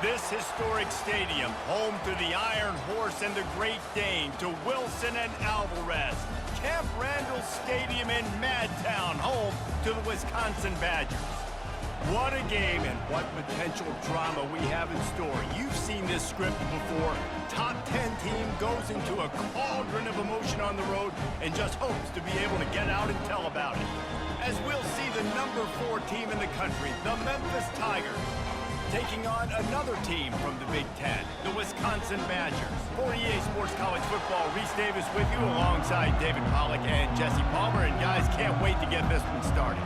this historic stadium, home to the Iron Horse and the Great Dane, to Wilson and Alvarez. Camp Randall Stadium in Madtown, home to the Wisconsin Badgers. What a game and what potential drama we have in store. You've seen this script before. Top 10 team goes into a cauldron of emotion on the road and just hopes to be able to get out and tell about it. As we'll see the number 4 team in the country, the Memphis Tigers, taking on another team from the Big Ten, the Wisconsin Badgers. For EA Sports College Football, Reese Davis with you alongside David Pollack and Jesse Palmer. And guys, can't wait to get this one started.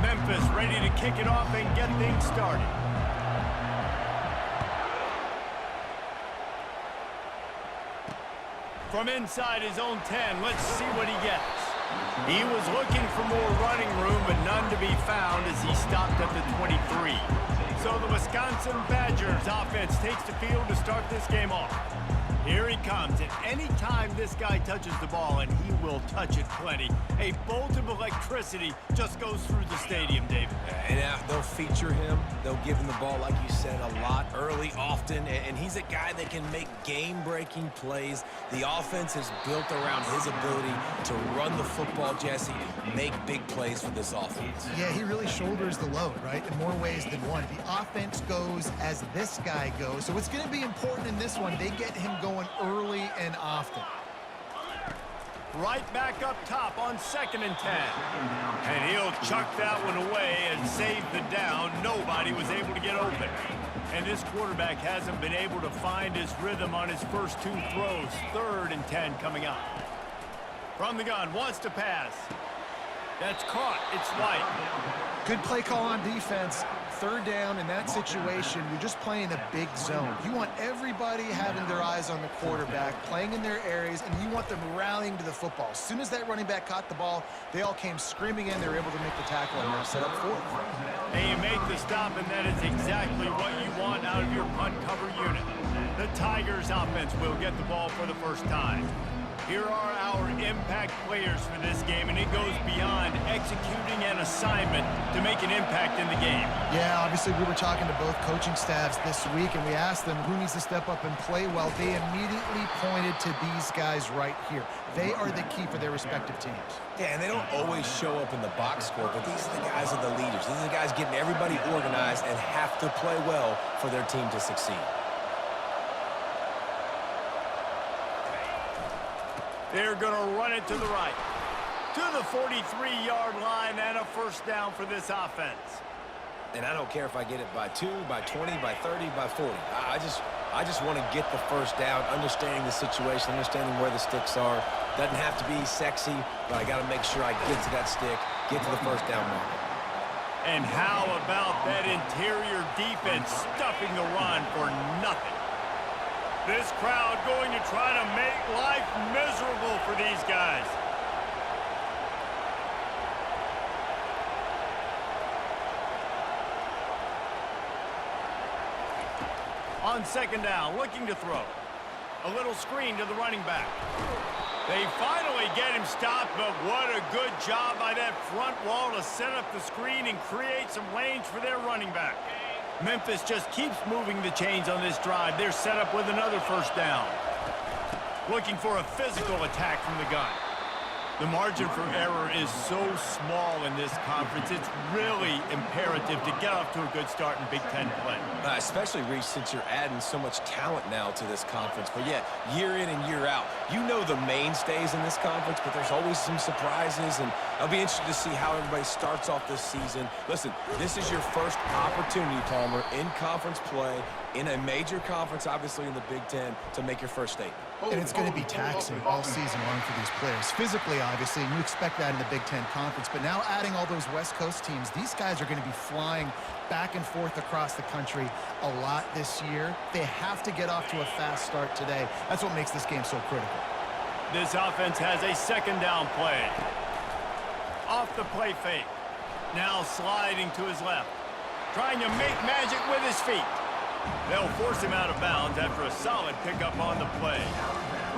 Memphis ready to kick it off and get things started. From inside his own 10, let's see what he gets. He was looking for more running room, but none to be found as he stopped at the 23. So the Wisconsin Badgers offense takes the field to start this game off. Here he comes, and any time this guy touches the ball, and he will touch it plenty, a bolt of electricity just goes through the stadium, David. And they'll feature him. They'll give him the ball, like you said, a lot, early, often, and he's a guy that can make game-breaking plays. The offense is built around his ability to run the football, Jesse, make big plays for this offense. Yeah, he really shoulders the load, right, in more ways than one. The offense goes as this guy goes, so it's going to be important in this one. They get him going early and often. Right back up top on 2nd and 10. And he'll chuck that one away and save the down. Nobody was able to get open. And this quarterback hasn't been able to find his rhythm on his first 2 throws. 3rd and 10 coming up. From the gun, wants to pass. That's caught. It's White. Good play call on defense. 3rd down in that situation, you're just playing a big zone. You want everybody having their eyes on the quarterback, playing in their areas, and you want them rallying to the football. As soon as that running back caught the ball, they all came screaming in. They were able to make the tackle and now set up 4th. And you make the stop, and that is exactly what you want out of your punt cover unit. The Tigers offense will get the ball for the first time. Here are our impact players for this game, and it goes beyond executing an assignment to make an impact in the game. Yeah, obviously we were talking to both coaching staffs this week, and we asked them who needs to step up and play well. They immediately pointed to these guys right here. They are the key for their respective teams. Yeah, and they don't always show up in the box score, but these are the guys that are the leaders. These are the guys getting everybody organized and have to play well for their team to succeed. They're going to run it to the right. To the 43-yard line and a 1st down for this offense. And I don't care if I get it by 2, by 20, by 30, by 40. I just want to get the 1st down, understanding the situation, understanding where the sticks are. Doesn't have to be sexy, but I got to make sure I get to that stick, get to the 1st down marker. And how about that interior defense stuffing the run for nothing? This crowd going to try to make life miserable for these guys. On 2nd down, looking to throw. A little screen to the running back. They finally get him stopped, but what a good job by that front wall to set up the screen and create some lanes for their running back. Memphis just keeps moving the chains on this drive. They're set up with another 1st down. Looking for a physical attack from the gun. The margin for error is so small in this conference. It's really imperative to get off to a good start in Big Ten play. Especially, Reece, since you're adding so much talent now to this conference. But, yeah, year in and year out, you know the mainstays in this conference, but there's always some surprises, and I'll be interested to see how everybody starts off this season. Listen, this is your first opportunity, Palmer, in conference play, in a major conference, obviously in the Big Ten, to make your first statement. And it's going to be taxing all season long for these players. Physically, obviously, and you expect that in the Big Ten Conference. But now adding all those West Coast teams, these guys are going to be flying back and forth across the country a lot this year. They have to get off to a fast start today. That's what makes this game so critical. This offense has a 2nd down play. Off the play fake. Now sliding to his left. Trying to make magic with his feet. They'll force him out of bounds after a solid pickup on the play.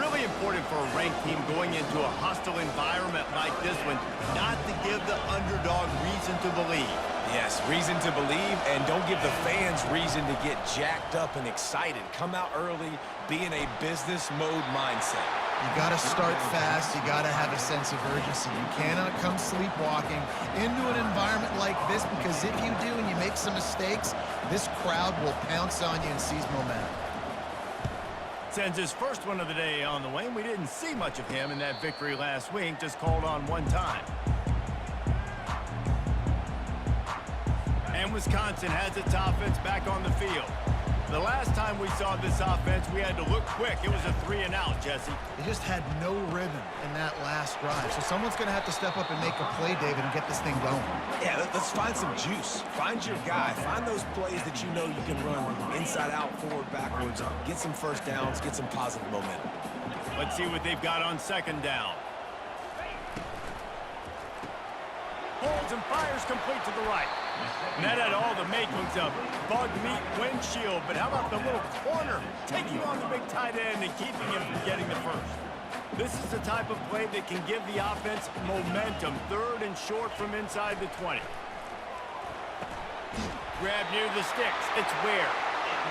Really important for a ranked team going into a hostile environment like this one not to give the underdog reason to believe. Yes, reason to believe, and don't give the fans reason to get jacked up and excited. Come out early, be in a business mode mindset. You got to start fast. You got to have a sense of urgency. You cannot come sleepwalking into an environment like this, because if you do and you make some mistakes, this crowd will pounce on you and seize momentum. Sends his first one of the day on the way. We didn't see much of him in that victory last week, just called on one time. And Wisconsin has its offense back on the field. The last time we saw this offense, we had to look quick. It was a 3-and-out, Jesse. They just had no rhythm in that last drive. So someone's going to have to step up and make a play, David, and get this thing going. Yeah, let's find some juice. Find your guy. Find those plays that you know you can run inside out, forward, backwards. Get some first downs. Get some positive momentum. Let's see what they've got on second down. Holds and fires complete to the right. And that had all the makings of bug meat windshield, but how about the little corner, taking on the big tight end and keeping him from getting the first? This is the type of play that can give the offense momentum. Third and short from inside the 20. Grab near the sticks. It's Ware.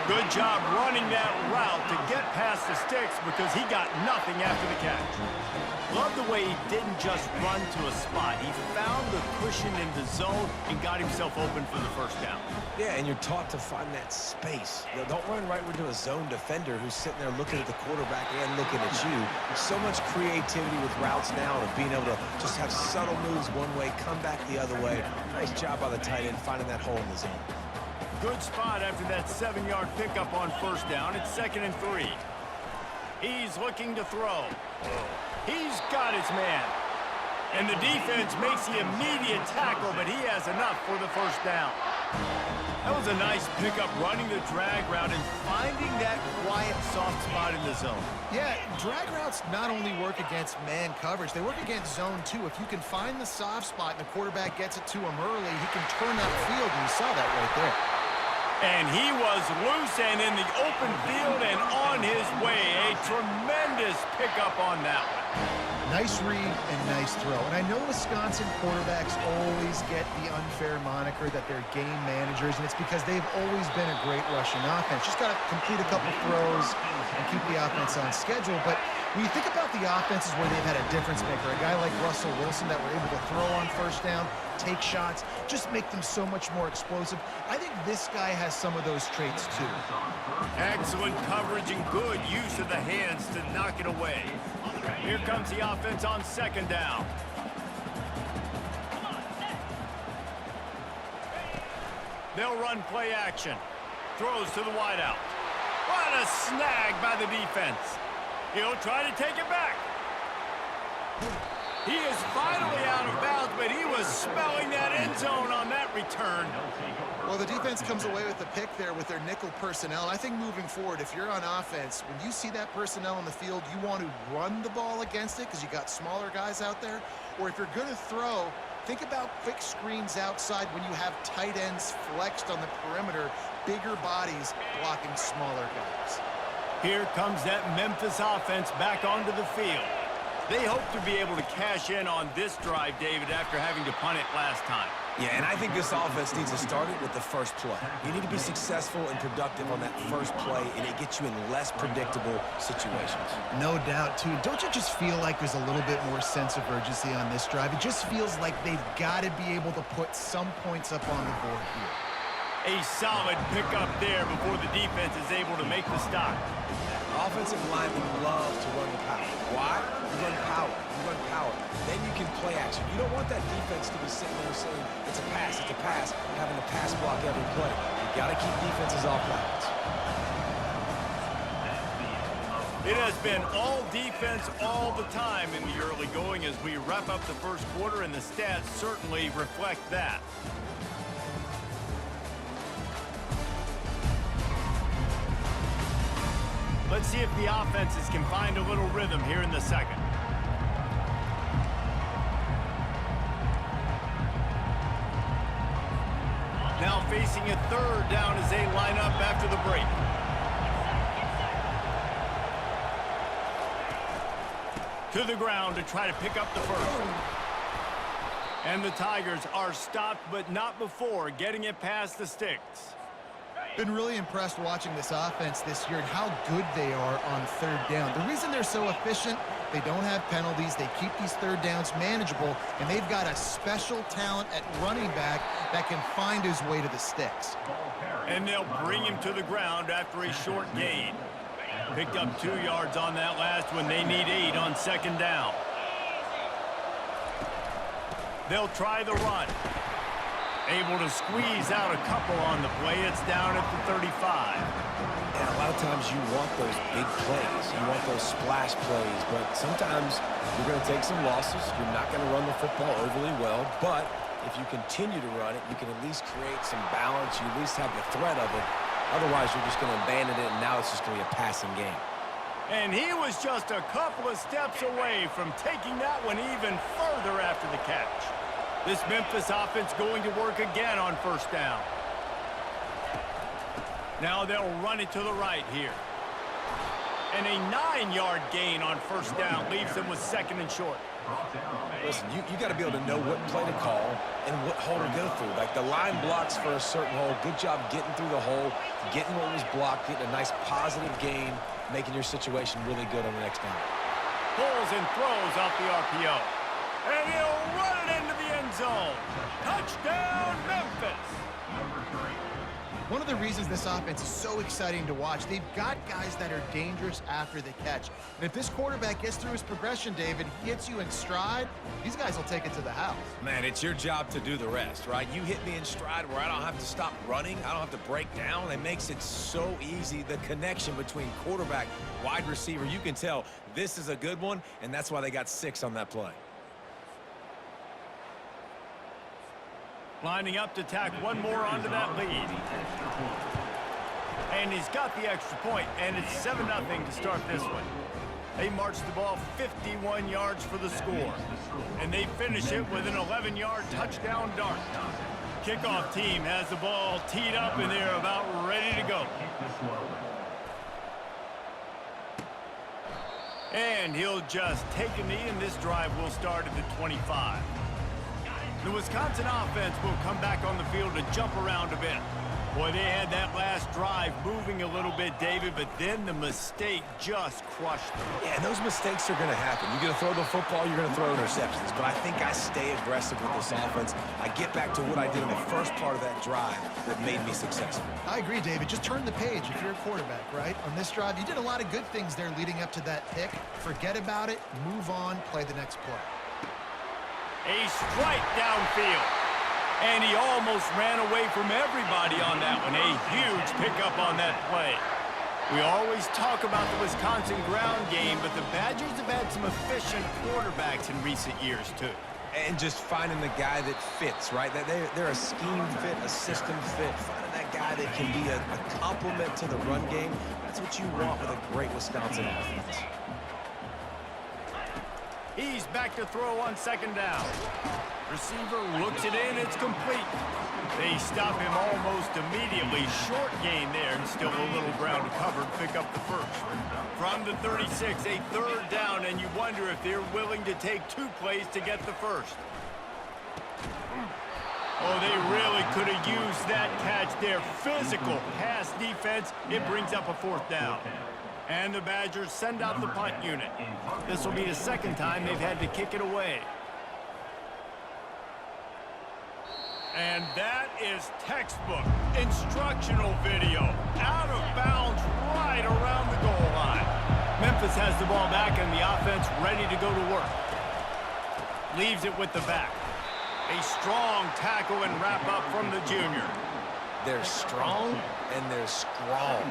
Good job running that route to get past the sticks, because he got nothing after the catch. Love the way he didn't just run to a spot. He found the cushion in the zone and got himself open for the first down. Yeah, and you're taught to find that space. You know, don't run right into a zone defender who's sitting there looking at the quarterback and looking at you. So much creativity with routes now, and being able to just have subtle moves one way, come back the other way. Nice job by the tight end finding that hole in the zone. Good spot after that 7-yard pickup on first down. It's 2nd and 3. He's looking to throw. He's got his man. And the defense makes the immediate tackle, but he has enough for the first down. That was a nice pickup, running the drag route and finding that quiet, soft spot in the zone. Yeah, drag routes not only work against man coverage, they work against zone too. If you can find the soft spot and the quarterback gets it to him early, he can turn upfield, and you saw that right there. And he was loose and in the open field and on his way. A tremendous pickup on that one. Nice read and nice throw. And I know Wisconsin quarterbacks always get the unfair moniker that they're game managers, and it's because they've always been a great rushing offense. Just got to complete a couple throws and keep the offense on schedule. But when you think about the offenses where they've had a difference maker, a guy like Russell Wilson that were able to throw on first down, take shots, just make them so much more explosive, I think this guy has some of those traits too. Excellent coverage and good use of the hands to knock it away. Here comes the offense on second down. They'll run play action. Throws to the wideout. What a snag by the defense. He'll try to take it back. He is finally out of bounds, but he was smelling that end zone on that return. Well, the defense comes away with the pick there with their nickel personnel. I think moving forward, if you're on offense, when you see that personnel on the field, you want to run the ball against it because you got smaller guys out there. Or if you're going to throw, think about quick screens outside when you have tight ends flexed on the perimeter, bigger bodies blocking smaller guys. Here comes that Memphis offense back onto the field. They hope to be able to cash in on this drive, David, after having to punt it last time. Yeah, and I think this offense needs to start it with the first play. You need to be successful and productive on that first play, and it gets you in less predictable situations. No doubt, too. Don't you just feel like there's a little bit more sense of urgency on this drive? It just feels like they've got to be able to put some points up on the board here. A solid pickup there before the defense is able to make the stop. Offensive linemen love to run the power. Why? You run power. You run power. Then you can play action. You don't want that defense to be sitting there saying, it's a pass, having to pass block every play. You got to keep defenses off balance. It has been all defense all the time in the early going as we wrap up the first quarter, and the stats certainly reflect that. Let's see if the offenses can find a little rhythm here in the second. Now facing a third down as they line up after the break. To the ground to try to pick up the first. And the Tigers are stopped, but not before getting it past the sticks. Been really impressed watching this offense this year and how good they are on third down. The reason they're so efficient, they don't have penalties, they keep these third downs manageable, and they've got a special talent at running back that can find his way to the sticks. And they'll bring him to the ground after a short gain. Picked up 2 yards on that last one. They need 8 on second down. They'll try the run. Able to squeeze out a couple on the play. It's down at the 35. And a lot of times you want those big plays. You want those splash plays. But sometimes you're going to take some losses. You're not going to run the football overly well. But if you continue to run it, you can at least create some balance. You at least have the threat of it. Otherwise, you're just going to abandon it, and now it's just going to be a passing game. And he was just a couple of steps away from taking that one even further after the catch. This Memphis offense going to work again on first down. Now they'll run it to the right here. And a 9-yard gain on first down leaves them with second and short. Listen, you got to be able to know what play to call and what hole to go through. Like the line blocks for a certain hole. Good job getting through the hole, getting what was blocked, getting a nice positive gain, making your situation really good on the next down. Pulls and throws off the RPO. And he'll run it into the end zone. Touchdown, Memphis. One of the reasons this offense is so exciting to watch, they've got guys that are dangerous after the catch. And if this quarterback gets through his progression, David, he hits you in stride, these guys will take it to the house. Man, it's your job to do the rest, right? You hit me in stride where I don't have to stop running. I don't have to break down. It makes it so easy. The connection between quarterback, wide receiver, you can tell this is a good one, and that's why they got 6 on that play. Lining up to tack one more onto that lead. And he's got the extra point, and it's 7-0 to start this one. They march the ball 51 yards for the score. And they finish it with an 11-yard touchdown dart. Kickoff team has the ball teed up, and they're about ready to go. And he'll just take a knee, and this drive will start at the 25. The Wisconsin offense will come back on the field to jump around a bit. Boy, they had that last drive moving a little bit, David, but then the mistake just crushed them. Yeah, and those mistakes are going to happen. You're going to throw the football, you're going to throw interceptions. But I think I stay aggressive with this offense. I get back to what I did in the first part of that drive that made me successful. I agree, David. Just turn the page if you're a quarterback, right? On this drive, you did a lot of good things there leading up to that pick. Forget about it, move on, play the next play. A strike downfield. And he almost ran away from everybody on that one. A huge pickup on that play. We always talk about the Wisconsin ground game, but the Badgers have had some efficient quarterbacks in recent years, too. And just finding the guy that fits, right? They're a scheme fit, a system fit. Finding that guy that can be a complement to the run game. That's what you want with a great Wisconsin offense. He's back to throw on second down. Receiver looks it in, it's complete. They stop him almost immediately. Short gain there, and still a little ground covered. Pick up the first. From the 36, a third down, and you wonder if they're willing to take 2 plays to get the first. Oh, they really could have used that catch there. Physical pass defense. It brings up a 4th down. And the Badgers send out the punt unit. This will be the second time they've had to kick it away. And that is textbook instructional video. Out of bounds right around the goal line. Memphis has the ball back and the offense ready to go to work. Leaves it with the back. A strong tackle and wrap up from the junior. They're strong and they're strong.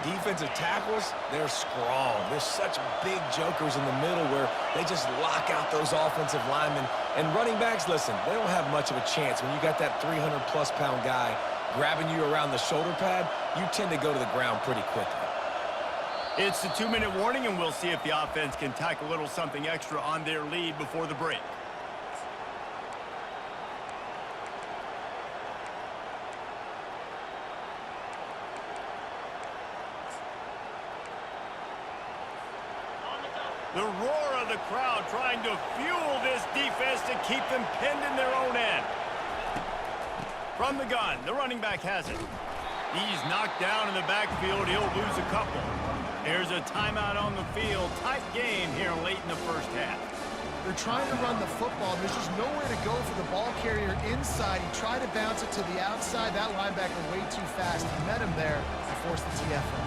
Defensive tackles, they're strong. There's such big jokers in the middle where they just lock out those offensive linemen. And running backs, listen, they don't have much of a chance. When you got that 300-plus pound guy grabbing you around the shoulder pad, you tend to go to the ground pretty quickly. It's the 2-minute warning, and we'll see if the offense can tack a little something extra on their lead before the break. The roar of the crowd trying to fuel this defense to keep them pinned in their own end. From the gun, the running back has it. He's knocked down in the backfield. He'll lose a couple. There's a timeout on the field. Tight game here late in the first half. They're trying to run the football. There's just nowhere to go for the ball carrier inside. He tried to bounce it to the outside. That linebacker way too fast. He met him there and forced the TFL.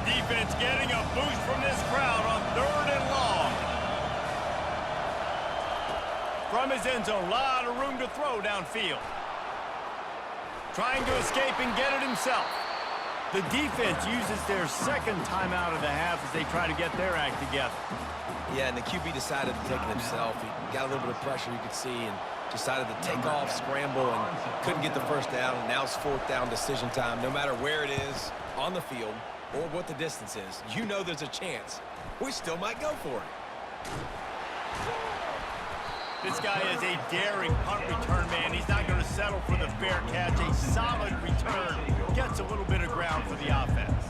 Defense getting a boost from this crowd on 3rd and long. From his end zone, a lot of room to throw downfield. Trying to escape and get it himself. The defense uses their second timeout of the half as they try to get their act together. Yeah, and the QB decided to take it himself. He got a little bit of pressure, you could see, and decided to take off, scramble, and couldn't get the first down. And now it's 4th down decision time. No matter where it is on the field or what the distance is, you know there's a chance. We still might go for it. This guy is a daring punt return man. He's not going to settle for the fair catch. A solid return gets a little bit of ground for the offense.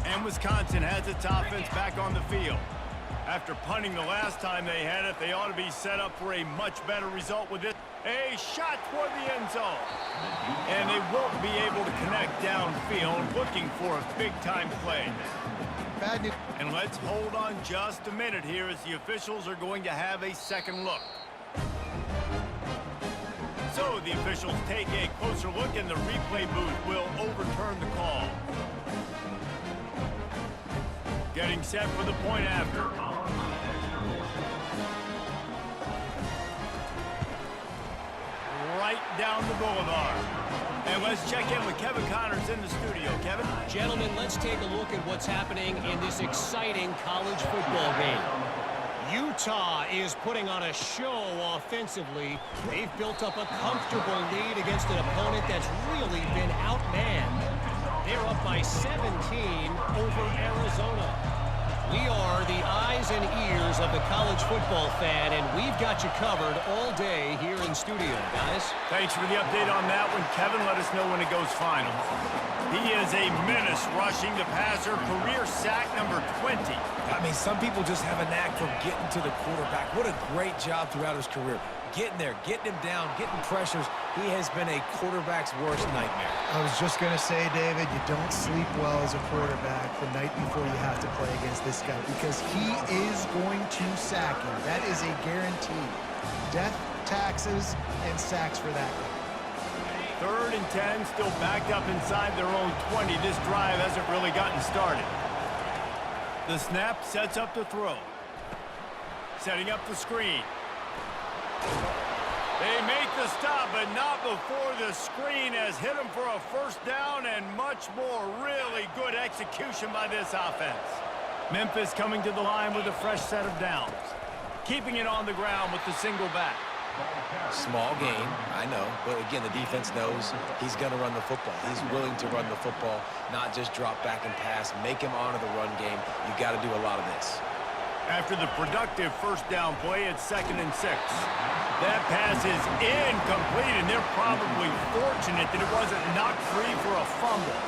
And Wisconsin has its offense back on the field. After punting the last time they had it, they ought to be set up for a much better result with it. A shot toward the end zone. And they won't be able to connect downfield, looking for a big-time play. Bad news. And let's hold on just a minute here as the officials are going to have a second look. So the officials take a closer look, and the replay booth will overturn the call. Getting set for the point after. Right down the boulevard. And let's check in with Kevin Connors in the studio. Kevin? Gentlemen, let's take a look at what's happening in this exciting college football game. Utah is putting on a show offensively. They've built up a comfortable lead against an opponent that's really been outmanned. They're up by 17 over Arizona. We are the eyes and ears of the college football fan, and we've got you covered all day here in studio, guys. Thanks for the update on that one, Kevin. Let us know when it goes final. He is a menace rushing the passer, career sack number 20. I mean, some people just have a knack for getting to the quarterback. What a great job throughout his career. Getting there, getting him down, getting pressures. He has been a quarterback's worst nightmare. I was just going to say, David, you don't sleep well as a quarterback the night before you have to play against this guy because he is going to sack you. That is a guarantee. Death, taxes, and sacks for that guy. 3rd and 10, still backed up inside their own 20. This drive hasn't really gotten started. The snap sets up the throw. Setting up the screen. They make the stop, but not before the screen has hit them for a first down and much more. Really good execution by this offense. Memphis coming to the line with a fresh set of downs. Keeping it on the ground with the single back. Small gain, I know, but again, the defense knows he's going to run the football. He's willing to run the football, not just drop back and pass, make him honor the run game. You got to do a lot of this. After the productive first down play, it's 2nd and 6. That pass is incomplete, and they're probably fortunate that it wasn't knocked free for a fumble.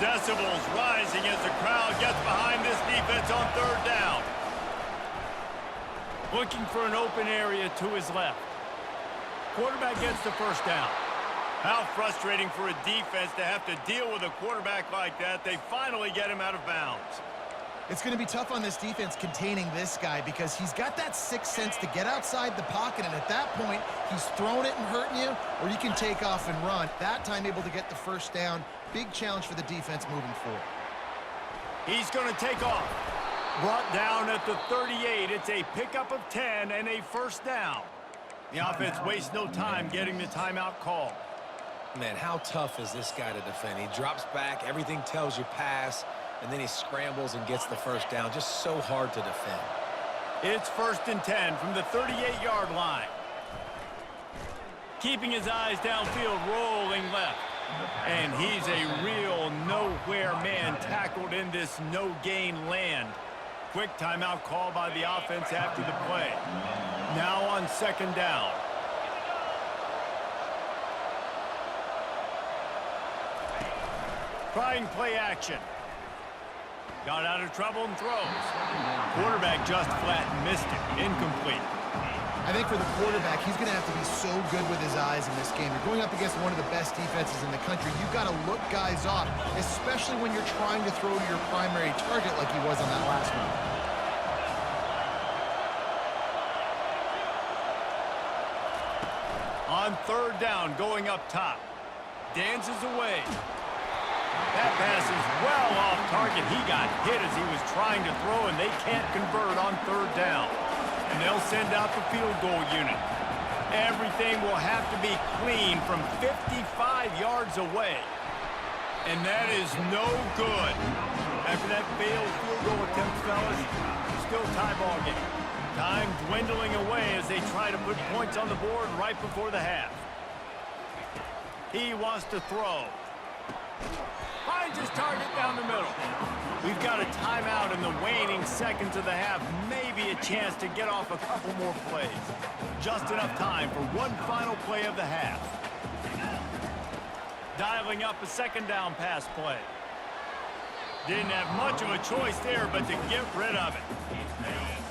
Decibels rising as the crowd gets behind this defense on 3rd down. Looking for an open area to his left. Quarterback gets the first down. How frustrating for a defense to have to deal with a quarterback like that. They finally get him out of bounds. It's going to be tough on this defense containing this guy because he's got that sixth sense to get outside the pocket, and at that point, he's throwing it and hurting you, or you can take off and run. That time able to get the first down. Big challenge for the defense moving forward. He's going to take off. Brought down at the 38. It's a pickup of 10 and a first down. The offense wastes no time getting the timeout call. Man, how tough is this guy to defend? He drops back, everything tells you pass, and then he scrambles and gets the first down. Just so hard to defend. It's 1st and 10 from the 38-yard line. Keeping his eyes downfield, rolling left. And he's a real nowhere man tackled in this no-gain land. Quick timeout call by the offense after the play. Now on 2nd down. Trying play action. Got out of trouble and throws. Quarterback just flat missed it. Incomplete. I think for the quarterback, he's going to have to be so good with his eyes in this game. You're going up against one of the best defenses in the country. You've got to look guys off, especially when you're trying to throw to your primary target like he was on that last one. On third down, going up top. Dances away. That pass is well off target. He got hit as he was trying to throw, and they can't convert on third down. And they'll send out the field goal unit. Everything will have to be clean from 55 yards away. And that is no good. After that failed field goal attempt, fellas, still tie ball game. Time dwindling away as they try to put points on the board right before the half. He wants to throw. Finds his target down the middle. We've got a timeout in the waning seconds of the half. Maybe a chance to get off a couple more plays. Just enough time for one final play of the half. Dialing up a second down pass play. Didn't have much of a choice there, but to get rid of it.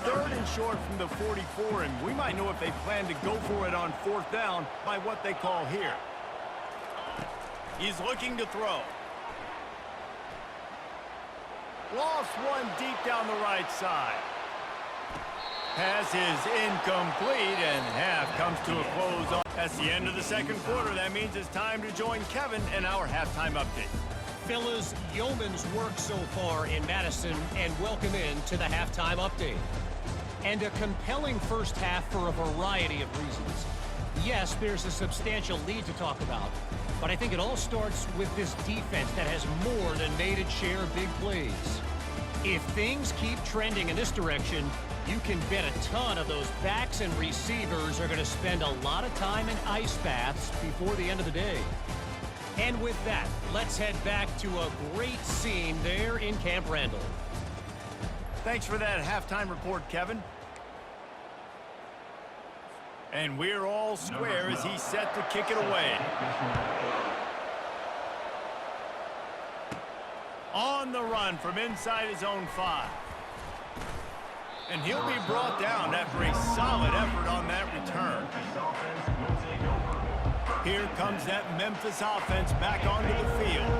Third and short from the 44, and we might know if they plan to go for it on fourth down by what they call here. He's looking to throw. Lost one deep down the right side. Pass is incomplete, and half comes to a close. That's the end of the second quarter. That means it's time to join Kevin in our halftime update. Fellas, yeoman's work so far in Madison, and welcome in to the halftime update. And a compelling first half for a variety of reasons. Yes, there's a substantial lead to talk about, but I think it all starts with this defense that has more than made its share of big plays. If things keep trending in this direction, you can bet a ton of those backs and receivers are going to spend a lot of time in ice baths before the end of the day. And with that, let's head back to a great scene there in Camp Randall. Thanks for that halftime report, Kevin. And we're all square as he's set to kick it away. On the run from inside his own 5. And he'll be brought down after a solid effort on that return. Here comes that Memphis offense back onto the field.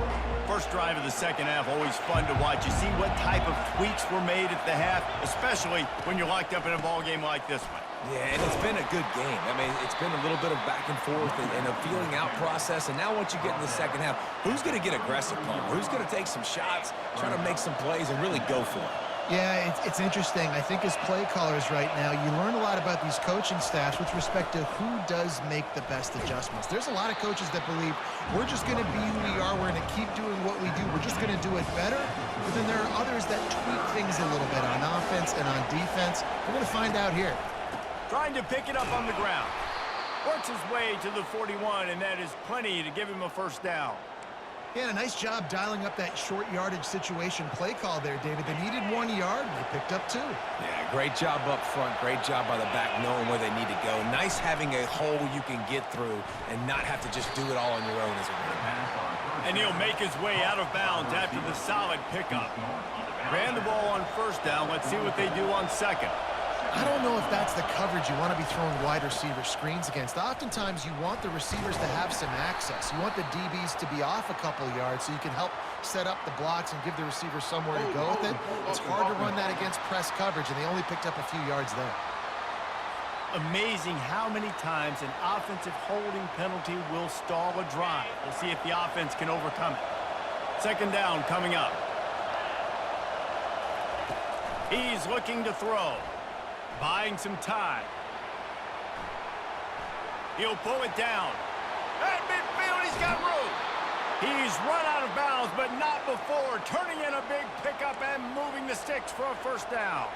First drive of the second half, always fun to watch. You see what type of tweaks were made at the half, especially when you're locked up in a ball game like this one. Yeah, and it's been a good game. I mean, it's been a little bit of back and forth and a feeling out process. And now once you get in the second half, who's going to get aggressive, Palmer? Who's going to take some shots, try to make some plays, and really go for it? Yeah, it's interesting. I think as play callers right now, you learn a lot about these coaching staffs with respect to who does make the best adjustments. There's a lot of coaches that believe we're just going to be who we are. We're going to keep doing what we do. We're just going to do it better. But then there are others that tweak things a little bit on offense and on defense. We're going to find out here. Trying to pick it up on the ground. Works his way to the 41, and that is plenty to give him a first down. Yeah, a nice job dialing up that short yardage situation play call there, David. They needed 1 yard, and they picked up 2. Yeah, great job up front. Great job by the back knowing where they need to go. Nice having a hole you can get through and not have to just do it all on your own as a running back. And he'll make his way out of bounds after the solid pickup. Ran the ball on first down. Let's see what they do on second. I don't know if that's the coverage you want to be throwing wide receiver screens against. Oftentimes, you want the receivers to have some access. You want the DBs to be off a couple yards so you can help set up the blocks and give the receiver somewhere to go with it. It's hard to run that against press coverage, and they only picked up a few yards there. Amazing how many times an offensive holding penalty will stall a drive. We'll see if the offense can overcome it. Second down coming up. He's looking to throw. Buying some time. He'll pull it down. At midfield, he's got room. He's run out of bounds, but not before. Turning in a big pickup and moving the sticks for a first down.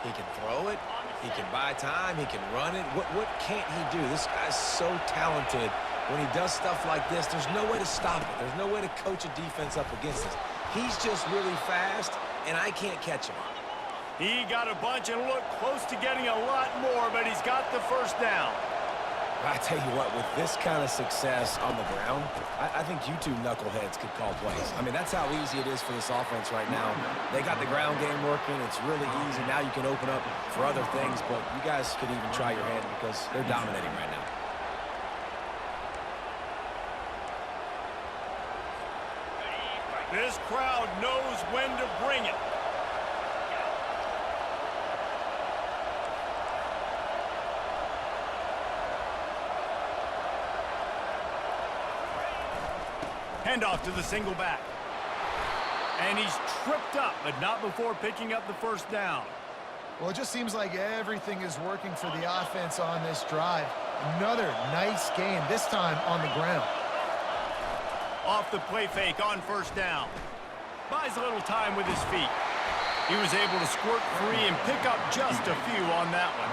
He can throw it. He can buy time. He can run it. What can't he do? This guy's so talented. When he does stuff like this, there's no way to stop it. There's no way to coach a defense up against this. He's just really fast, and I can't catch him. He got a bunch and looked close to getting a lot more, but he's got the first down. I tell you what, with this kind of success on the ground, I think you two knuckleheads could call plays. I mean, that's how easy it is for this offense right now. They got the ground game working. It's really easy. Now you can open up for other things, but you guys could even try your hand because they're dominating right now. This crowd knows when to bring it. Handoff to the single back. And he's tripped up, but not before picking up the first down. Well, it just seems like everything is working for the offense on this drive. Another nice game, this time on the ground. Off the play fake on first down. Buys a little time with his feet. He was able to squirt free and pick up just a few on that one.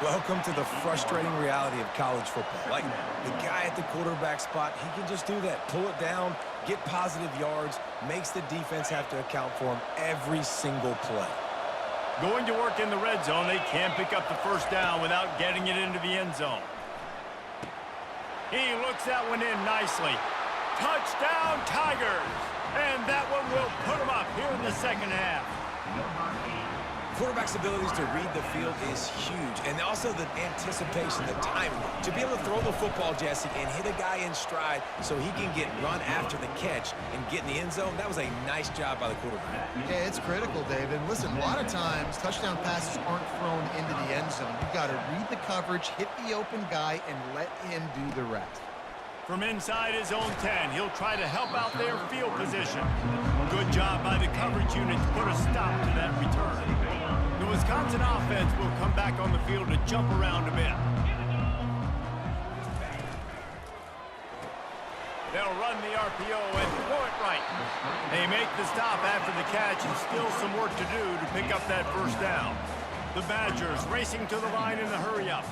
Welcome to the frustrating reality of college football. Like, the guy at the quarterback spot, he can just do that. Pull it down, get positive yards, makes the defense have to account for him every single play. Going to work in the red zone, they can't pick up the first down without getting it into the end zone. He looks that one in nicely. Touchdown, Tigers! And that one will put them up here in the second half. Quarterback's abilities to read the field is huge, and also the anticipation, the timing. To be able to throw the football, Jesse, and hit a guy in stride so he can get run after the catch and get in the end zone, that was a nice job by the quarterback. Yeah, it's critical, David. Listen, a lot of times touchdown passes aren't thrown into the end zone. You've got to read the coverage, hit the open guy, and let him do the rest. From inside his own 10, he'll try to help out their field position. Good job by the coverage unit to put a stop to that return. The Wisconsin offense will come back on the field to jump around a bit. They'll run the RPO and throw it right. They make the stop after the catch and still some work to do to pick up that first down. The Badgers racing to the line in the hurry-up.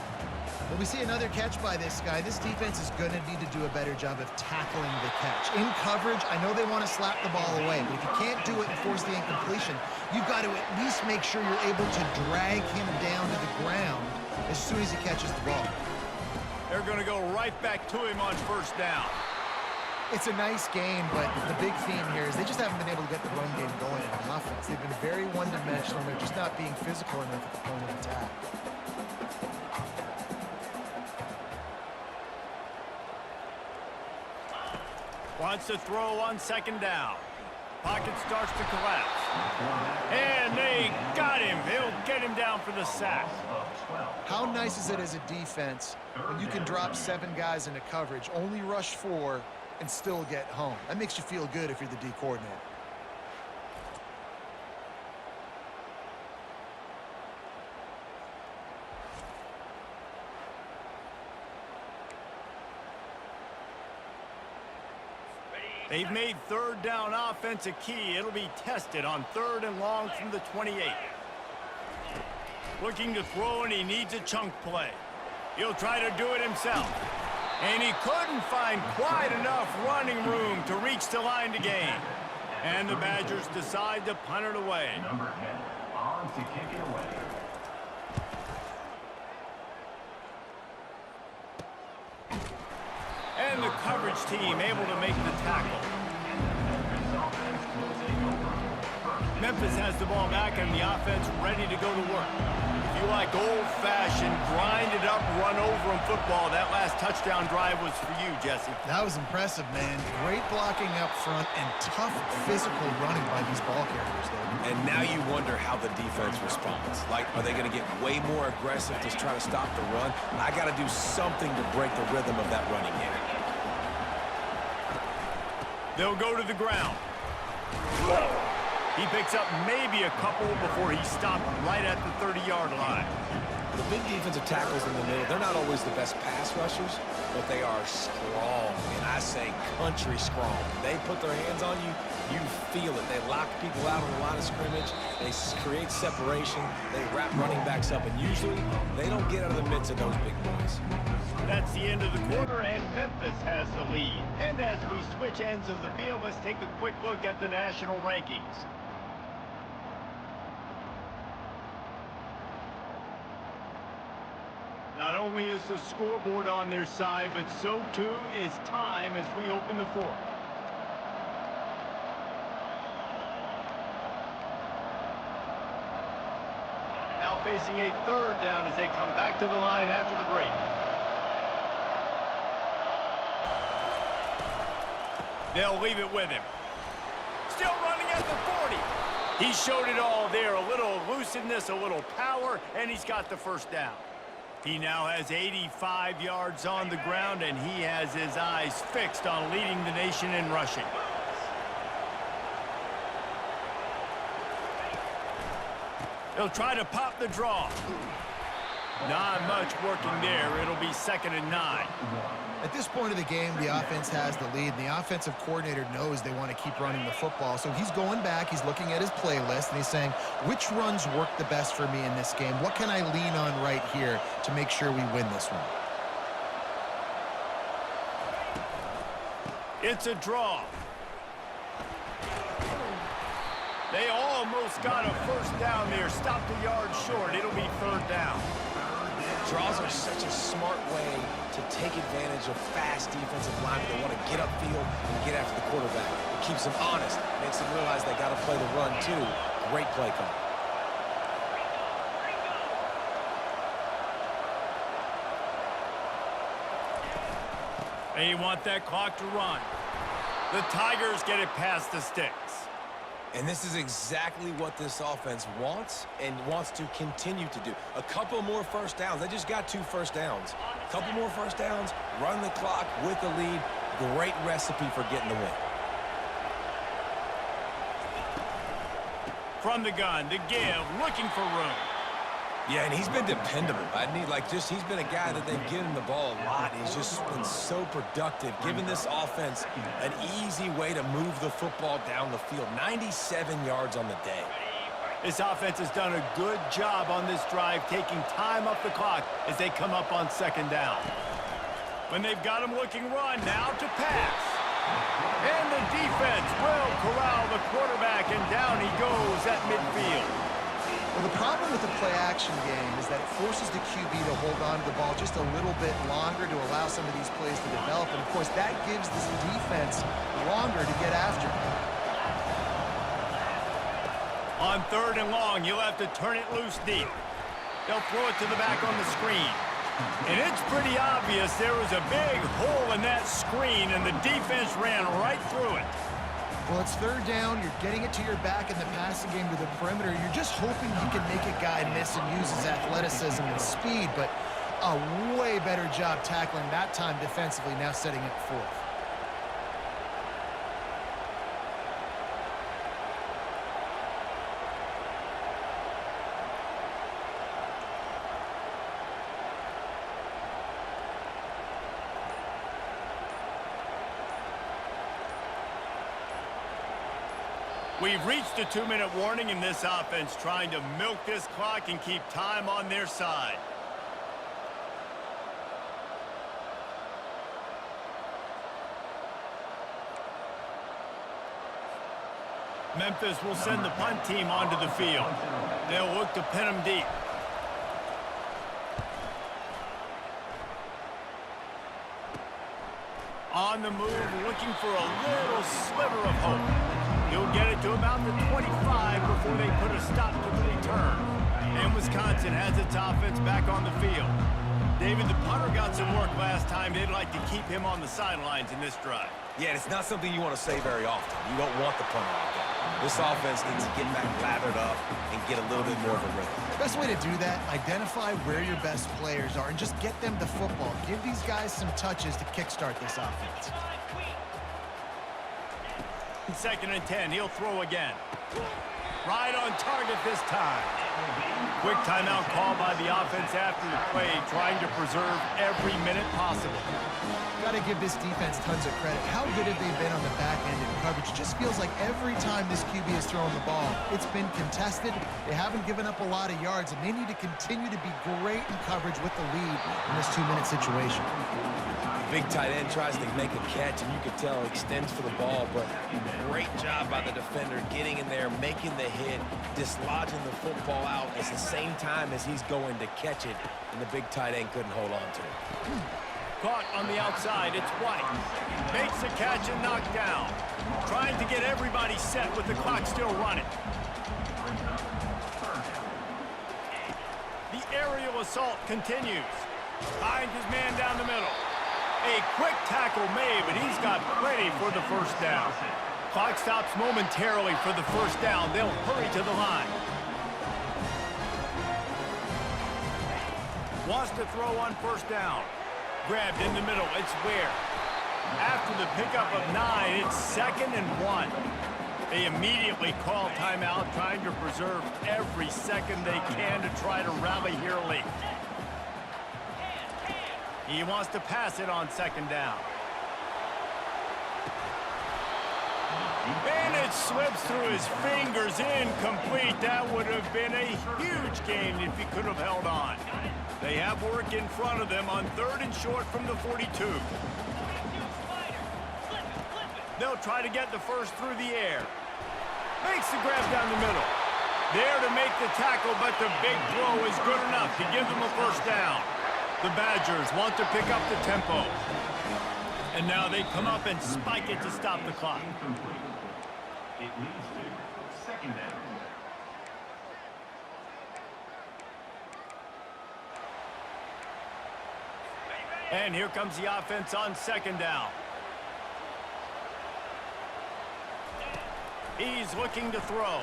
Well, we see another catch by this guy. This defense is going to need to do a better job of tackling the catch. In coverage, I know they want to slap the ball away, but if you can't do it and force the incompletion, you've got to at least make sure you're able to drag him down to the ground as soon as he catches the ball. They're going to go right back to him on first down. It's a nice game, but the big theme here is they just haven't been able to get the run game going in the offense. They've been very one-dimensional. They're just not being physical enough at the point of attack. Wants to throw on second down. Pocket starts to collapse. And they got him. They'll get him down for the sack. How nice is it as a defense when you can drop 7 guys into coverage, only rush 4, and still get home? That makes you feel good if you're the D coordinator. They've made third down offense a key. It'll be tested on 3rd and long from the 28. Looking to throw, and he needs a chunk play. He'll try to do it himself. And he couldn't find quite enough running room to reach the line to gain. And the Badgers decide to punt it away. Number 10 on to kick it away. And the coverage team able to make the tackle. Memphis has the ball back and the offense ready to go to work. If you like old-fashioned, grinded-up, run-over-'em football, that last touchdown drive was for you, Jesse. That was impressive, man. Great blocking up front and tough physical running by these ball carriers, David. And now you wonder how the defense responds. Like, are they going to get way more aggressive to try to stop the run? I got to do something to break the rhythm of that running game. They'll go to the ground. He picks up maybe a couple before he stopped right at the 30-yard line. The big defensive tackles in the middle, they're not always the best pass rushers, but they are strong, and I say country strong. They put their hands on you, you feel it. They lock people out on the line of scrimmage. They create separation. They wrap running backs up, and usually they don't get out of the midst of those big boys. That's the end of the quarter, and Memphis has the lead. And as we switch ends of the field, let's take a quick look at the national rankings. Not only is the scoreboard on their side, but so too is time as we open the fourth. Now facing a third down as they come back to the line after the break. They'll leave it with him. Still running at the 40. He showed it all there. A little elusiveness, a little power, and he's got the first down. He now has 85 yards on the ground, and he has his eyes fixed on leading the nation in rushing. He'll try to pop the draw. Not much working there. It'll be 2nd and 9. At this point of the game, the offense has the lead, and the offensive coordinator knows they want to keep running the football. So he's going back, he's looking at his playlist, and he's saying, which runs work the best for me in this game? What can I lean on right here to make sure we win this one? It's a draw. They almost got a first down there. Stopped a yard short. It'll be 3rd down. Draws are such a smart way to take advantage of fast defensive linemen that want to get upfield and get after the quarterback. It keeps them honest, makes them realize they got to play the run too. Great play call. They want that clock to run. The Tigers get it past the sticks. And this is exactly what this offense wants and wants to continue to do. A couple more first downs. They just got 2 first downs. A couple more first downs, run the clock with the lead. Great recipe for getting the win. From the gun, the give, looking for room. Yeah, and he's been dependable. He's been a guy that they've given the ball a lot. He's just been so productive, giving this offense an easy way to move the football down the field. 97 yards on the day. This offense has done a good job on this drive, taking time off the clock as they come up on 2nd down. When they've got him looking run, now to pass. And the defense will corral the quarterback, and down he goes at midfield. Well, the problem with the play-action game is that it forces the QB to hold on to the ball just a little bit longer to allow some of these plays to develop. And, of course, that gives this defense longer to get after. On 3rd and long, you'll have to turn it loose deep. They'll throw it to the back on the screen. And it's pretty obvious there was a big hole in that screen, and the defense ran right through it. Well, it's 3rd down. You're getting it to your back in the passing game to the perimeter. You're just hoping you can make a guy miss and use his athleticism and speed, but a way better job tackling that time defensively, now setting it 4th. We've reached a 2-minute warning in this offense, trying to milk this clock and keep time on their side. Memphis will send the punt team onto the field. They'll look to pin them deep. On the move, looking for a little sliver of hope. He'll get it to about the 25 before they put a stop to the return. And Wisconsin has its offense back on the field. David, the punter got some work last time. They'd like to keep him on the sidelines in this drive. Yeah, it's not something you want to say very often. You don't want the punter out there. This offense needs to get back lathered up and get a little bit more of a rhythm. The best way to do that, identify where your best players are and just get them the football. Give these guys some touches to kickstart this offense. 2nd and 10, he'll throw again. Right on target this time. Quick timeout call by the offense after the play, trying to preserve every minute possible. Got to give this defense tons of credit. How good have they been on the back end in coverage? It just feels like every time this QB is throwing the ball, it's been contested. They haven't given up a lot of yards, and they need to continue to be great in coverage with the lead in this 2-minute situation. Big tight end tries to make a catch, and you can tell he extends for the ball, but great job by the defender getting in there, making the hit, dislodging the football out at the same time as he's going to catch it, and the big tight end couldn't hold on to it. Caught on the outside, it's White. Makes the catch and knocked down. Trying to get everybody set with the clock still running. The aerial assault continues. Finds his man down the middle. A quick tackle made, but he's got plenty for the first down. Clock stops momentarily for the first down. They'll hurry to the line. Wants to throw on first down. Grabbed in the middle, it's Ware. After the pickup of 9, it's 2nd and 1. They immediately call timeout, trying to preserve every second they can to try to rally here late. He wants to pass it on 2nd down. And it slips through his fingers, incomplete. That would have been a huge gain if he could have held on. They have work in front of them on 3rd and short from the 42. They'll try to get the first through the air. Makes the grab down the middle. There to make the tackle, but the big throw is good enough to give them a first down. The Badgers want to pick up the tempo. And now they come up and spike it to stop the clock. It leads to 2nd down. And here comes the offense on 2nd down. He's looking to throw.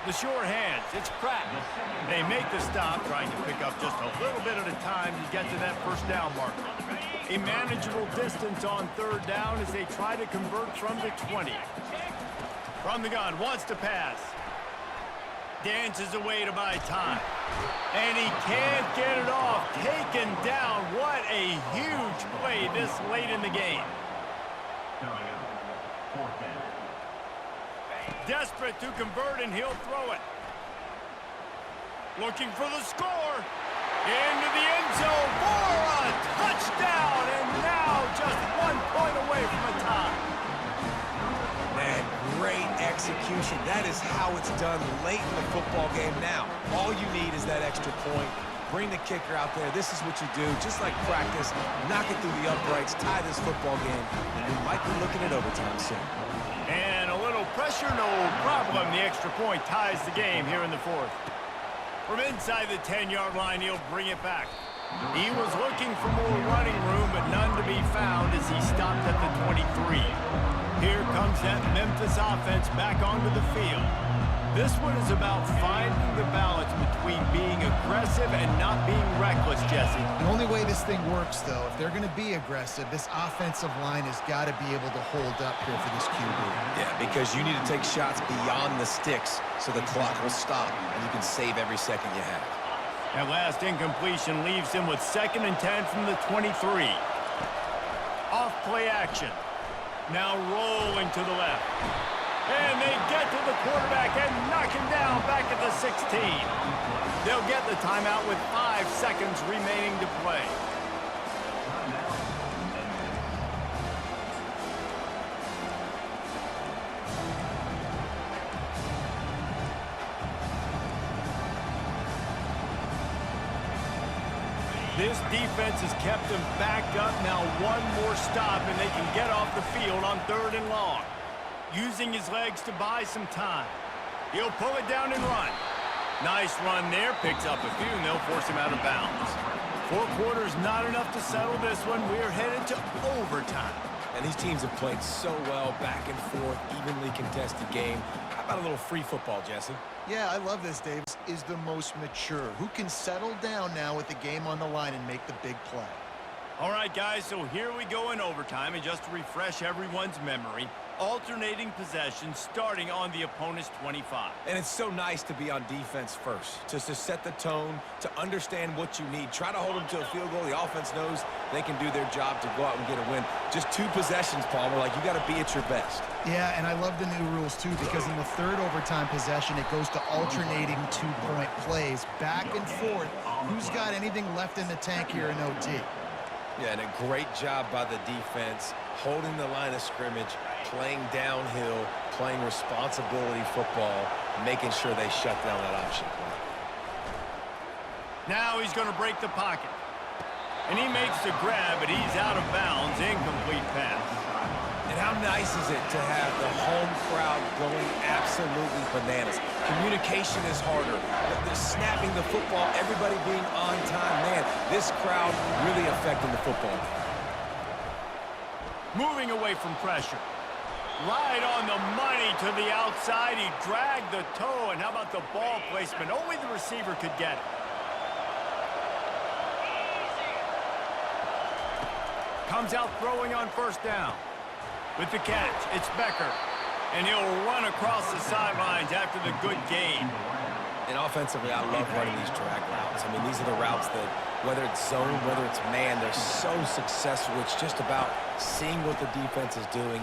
The sure hands, it's Pratt. They make the stop, trying to pick up just a little bit at a time to get to that first down marker. A manageable distance on 3rd down as they try to convert from the 20. From the gun, wants to pass. Dances away to buy time. And he can't get it off. Taken down. What a huge play this late in the game. Coming up, 4th down. Desperate to convert, and he'll throw it. Looking for the score. Into the end zone for a touchdown. And now just 1 point away from a tie. Man, great execution. That is how it's done late in the football game now. All you need is that extra point. Bring the kicker out there. This is what you do. Just like practice, knock it through the uprights, tie this football game, and we might be looking at overtime soon. And a little pressure, no problem. The extra point ties the game here in the 4th. From inside the 10-yard line, he'll bring it back. He was looking for more running room, but none to be found as he stopped at the 23. Here comes that Memphis offense back onto the field. This one is about finding the balance between being aggressive and not being reckless, Jesse. The only way this thing works, though, if they're going to be aggressive, this offensive line has got to be able to hold up here for this QB. Yeah, because you need to take shots beyond the sticks so the clock will stop and you can save every second you have. That last incompletion leaves him with 2nd and 10 from the 23. Off play action. Now rolling to the left. And they get to the quarterback and knock him down back at the 16. They'll get the timeout with 5 seconds remaining to play. This defense has kept them backed up. Now 1 more stop and they can get off the field on 3rd and long. Using his legs to buy some time. He'll pull it down and run. Nice run there. Picks up a few, and they'll force him out of bounds. 4 quarters, not enough to settle this one. We're headed to overtime. And these teams have played so well, back and forth, evenly contested game. How about a little free football, Jesse? Yeah, I love this, Dave. Is the most mature. Who can settle down now with the game on the line and make the big play? All right, guys, so here we go in overtime. And just to refresh everyone's memory, alternating possessions starting on the opponent's 25. And it's so nice to be on defense first, just to set the tone, to understand what you need. Try to hold them to a field goal. The offense knows they can do their job to go out and get a win. Just 2 possessions, Palmer, like you got to be at your best. Yeah, and I love the new rules, too, because in the 3rd overtime possession, it goes to alternating 2-point plays, back and forth. Who's got anything left in the tank here in OT? Yeah, and a great job by the defense, holding the line of scrimmage, playing downhill, playing responsibility football, making sure they shut down that option play. Now he's going to break the pocket. And he makes the grab, but he's out of bounds. Incomplete pass. And how nice is it to have the home crowd going absolutely bananas? Communication is harder. They're snapping the football, everybody being on time. Man, this crowd really affecting the football game. Moving away from pressure. Right on the money to the outside. He dragged the toe, and how about the ball placement? Only the receiver could get it. Comes out throwing on first down. With the catch, it's Becker. And he'll run across the sidelines after the good gain. And offensively, I love running these drag routes. I mean, these are the routes that, whether it's zone, whether it's man, they're so successful. It's just about seeing what the defense is doing.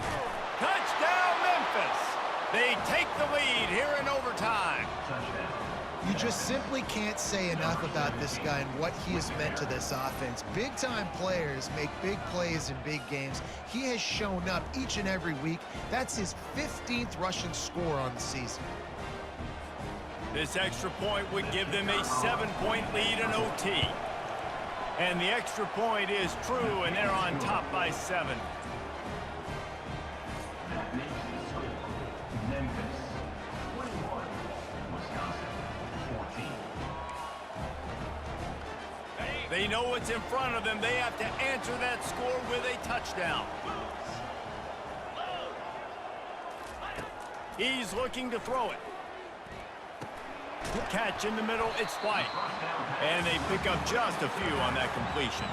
Touchdown, Memphis! They take the lead here in overtime. You just simply can't say enough about this guy and what he has meant to this offense. Big-time players make big plays in big games. He has shown up each and every week. That's his 15th rushing score on the season. This extra point would give them a 7-point lead in OT. And the extra point is true, and they're on top by 7. That makes the score Memphis 21, Wisconsin 14. They know what's in front of them. They have to answer that score with a touchdown. He's looking to throw it. Catch in the middle, it's White. And they pick up just a few on that completion.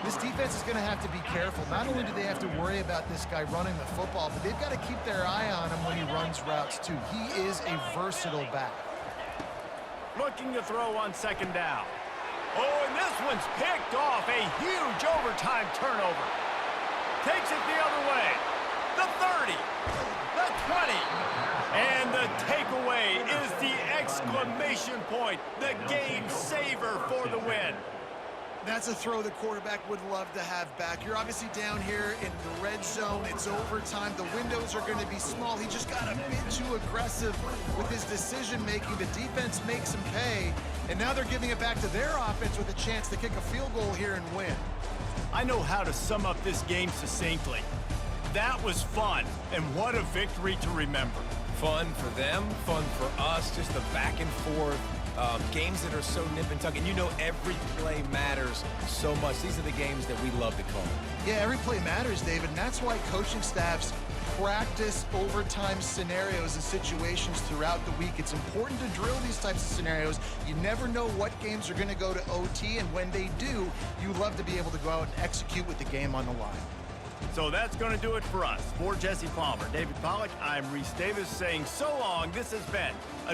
This defense is going to have to be careful. Not only do they have to worry about this guy running the football, but they've got to keep their eye on him when he runs routes too. He is a versatile back. Looking to throw on second down. Oh, and this one's picked off. A huge overtime turnover. Takes it the other way. The 30. The 20. And the takeaway is the exclamation point. The game saver for the win. That's a throw the quarterback would love to have back. You're obviously down here in the red zone. It's overtime. The windows are going to be small. He just got a bit too aggressive with his decision-making. The defense makes him pay, and now they're giving it back to their offense with a chance to kick a field goal here and win. I know how to sum up this game succinctly. That was fun, and what a victory to remember. Fun for them, fun for us, just the back and forth. Games that are so nip and tuck, and you know every play matters so much. These are the games that we love to call. Yeah, every play matters, David, and that's why coaching staffs practice overtime scenarios and situations throughout the week. It's important to drill these types of scenarios. You never know what games are going to go to OT, and when they do, you love to be able to go out and execute with the game on the line. So that's going to do it for us. For Jesse Palmer, David Pollack, I'm Reese Davis saying so long. This has been a